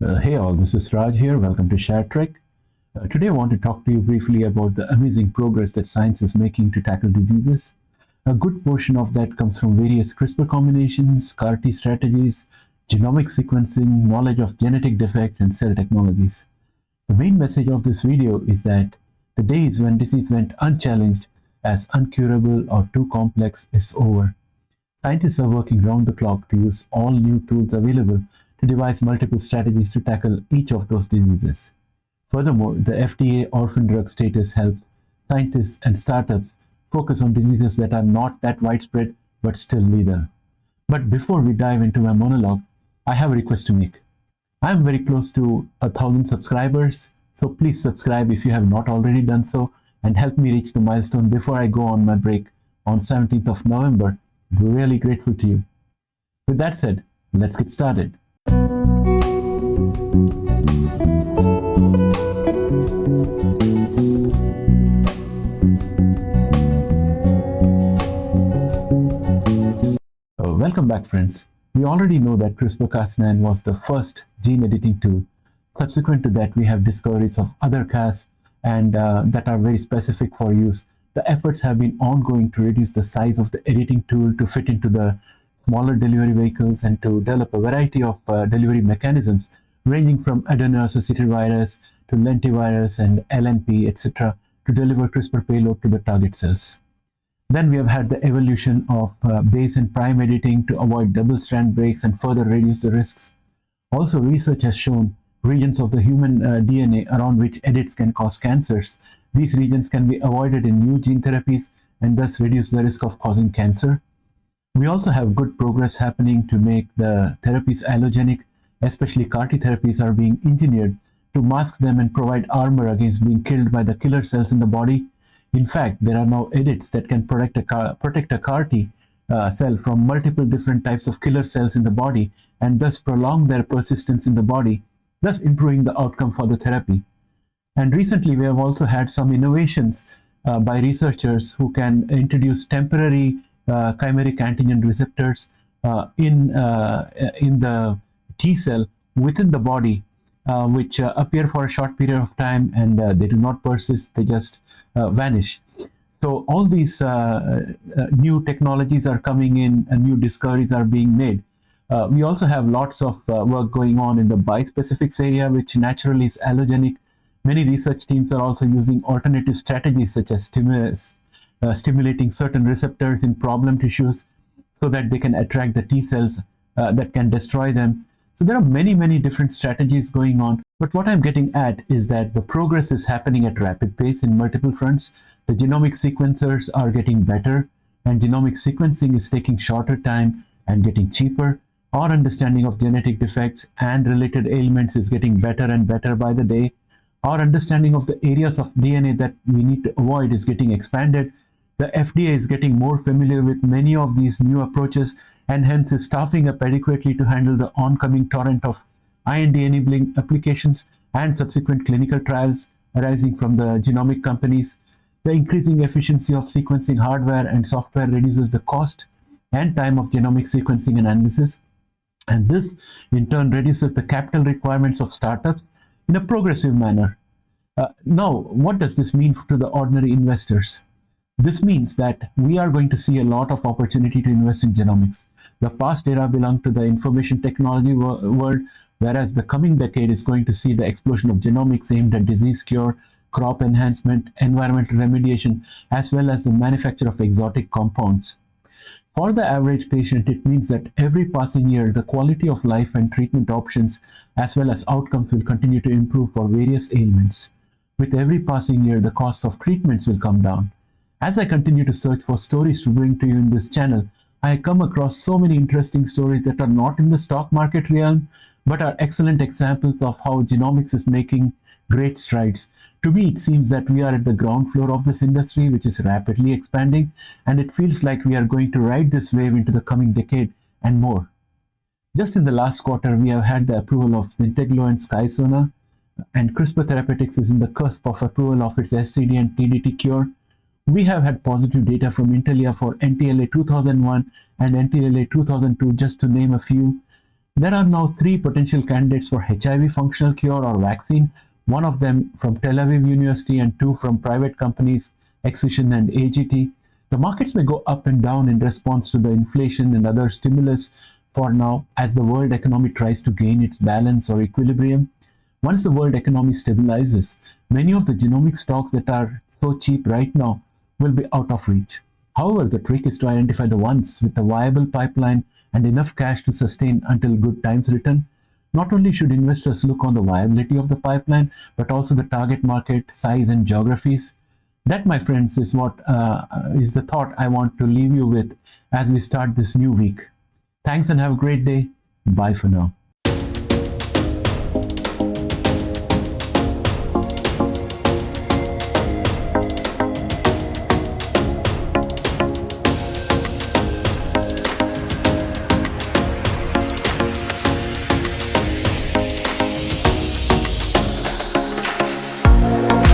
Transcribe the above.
Hey all, this is Raj here. Welcome to Share Trek. Today I want to talk to you briefly about the amazing progress that science is making to tackle diseases. A good portion of that comes from various CRISPR combinations, CAR-T strategies, genomic sequencing, knowledge of genetic defects, and cell technologies. The main message of this video is that the days when disease went unchallenged as uncurable or too complex is over. Scientists are working round the clock to use all new tools available to devise multiple strategies to tackle each of those diseases. Furthermore, the FDA orphan drug status helps scientists and startups focus on diseases that are not that widespread but still lethal. But before we dive into my monologue, I have a request to make. I am very close to 1,000 subscribers, so please subscribe if you have not already done so and help me reach the milestone before I go on my break on 17th of November. I'm really grateful to you. With that said, let's get started. Welcome back, friends. We already know that CRISPR-Cas9 was the first gene editing tool. Subsequent to that, we have discoveries of other Cas and that are very specific for use. The efforts have been ongoing to reduce the size of the editing tool to fit into the smaller delivery vehicles and to develop a variety of delivery mechanisms ranging from adeno-associated virus to lentivirus and LNP, etc., to deliver CRISPR payload to the target cells. Then we have had the evolution of base and prime editing to avoid double-strand breaks and further reduce the risks. Also, research has shown regions of the human DNA around which edits can cause cancers. These regions can be avoided in new gene therapies and thus reduce the risk of causing cancer. We also have good progress happening to make the therapies allogenic, especially CAR-T therapies are being engineered to mask them and provide armor against being killed by the killer cells in the body. In fact, there are now edits that can protect a CAR-T cell from multiple different types of killer cells in the body and thus prolong their persistence in the body, thus improving the outcome for the therapy. And recently, we have also had some innovations by researchers who can introduce temporary chimeric antigen receptors in the T cell within the body, which appear for a short period of time and they do not persist, they just vanish. So all these new technologies are coming in and new discoveries are being made. We also have lots of work going on in the bispecifics area, which naturally is allogenic. Many research teams are also using alternative strategies such as stimulating certain receptors in problem tissues so that they can attract the T cells that can destroy them. So there are many different strategies going on. But what I'm getting at is that the progress is happening at rapid pace in multiple fronts. The genomic sequencers are getting better, and genomic sequencing is taking shorter time and getting cheaper. Our understanding of genetic defects and related ailments is getting better and better by the day. Our understanding of the areas of DNA that we need to avoid is getting expanded. The FDA is getting more familiar with many of these new approaches and hence is staffing up adequately to handle the oncoming torrent of IND-enabling applications and subsequent clinical trials arising from the genomic companies. The increasing efficiency of sequencing hardware and software reduces the cost and time of genomic sequencing and analysis. And this, in turn, reduces the capital requirements of startups in a progressive manner. Now, what does this mean to the ordinary investors? This means that we are going to see a lot of opportunity to invest in genomics. The past era belonged to the information technology world, whereas the coming decade is going to see the explosion of genomics aimed at disease cure, crop enhancement, environmental remediation, as well as the manufacture of exotic compounds. For the average patient, it means that every passing year, the quality of life and treatment options, as well as outcomes, will continue to improve for various ailments. With every passing year, the costs of treatments will come down. As I continue to search for stories to bring to you in this channel, I come across so many interesting stories that are not in the stock market realm, but are excellent examples of how genomics is making great strides. To me, it seems that we are at the ground floor of this industry, which is rapidly expanding, and it feels like we are going to ride this wave into the coming decade and more. Just in the last quarter, we have had the approval of Zynteglo and Skysona, and CRISPR Therapeutics is in the cusp of approval of its SCD and TDT cure. We have had positive data from Intellia for NTLA 2001 and NTLA 2002, just to name a few. There are now three potential candidates for HIV functional cure or vaccine, one of them from Tel Aviv University and two from private companies, Excision and AGT. The markets may go up and down in response to the inflation and other stimulus for now as the world economy tries to gain its balance or equilibrium. Once the world economy stabilizes, many of the genomic stocks that are so cheap right now will be out of reach. However, the trick is to identify the ones with a viable pipeline and enough cash to sustain until good times return. Not only should investors look on the viability of the pipeline, but also the target market size and geographies. That, my friends, is what is the thought I want to leave you with as we start this new week. Thanks and have a great day. Bye for now.